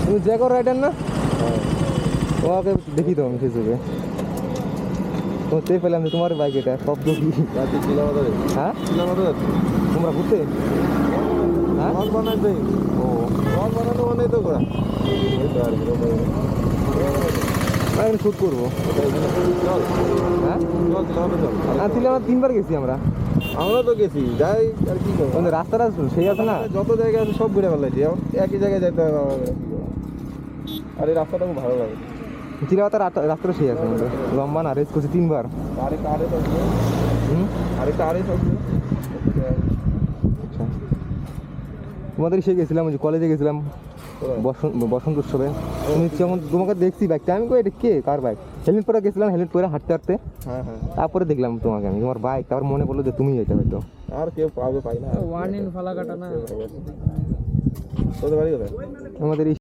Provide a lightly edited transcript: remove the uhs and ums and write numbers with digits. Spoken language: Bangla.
তুমি জ্যাগর রাইডার না? তোমাকে দেখি তো আমি ফেসবুকে, তো পেলাম যে তোমার বাইক, এটা শব্দ কি? হ্যাঁ তোমরা ঘুরতে? হ্যাঁ বানাইতে ও বানানো মানে তো করা আমি শ্যুট করবো। হ্যাঁ হ্যাঁ ছিল, আমরা 3বার গেছি আমরা। আমরা তো গেছি যাই আর কি করবো, কিন্তু রাস্তাটা সেই আছে না, যত জায়গা আছে সব ঘুরে ফেলাইছি, এখন একই জায়গায় যাইতে হবে আমাদের। আর এই রাস্তাটা খুব ভালো লাগে, চিলাপাতার রাস্তাটা সেই আছে কিন্তু লম্বা না, রেস করছি 3বার। আরেকটা আরে সব হুম আরেকটা আরে সব আচ্ছা, তোমাদের সে গেছিলাম, ওই যে কলেজে গেছিলাম বসন্ত উৎসবে। তুমি যেমন তোমাকে দেখছি বাইকটা, আমি কই এটা কে, কার বাইক? হেলমেট পরে গেছিলাম, হেলমেট পরে হাঁটতে হাঁটতে হ্যাঁ হ্যাঁ তারপরে দেখলাম তোমাকে আমি, তোমার বাইক, তারপর মনে পড়লো যে তুমি এটা হয়তো। আর কেউ পাবে পাই না। ওয়ান ইন ফালাকাটা না। তোদের বাড়ি কোথায়? আমাদের এই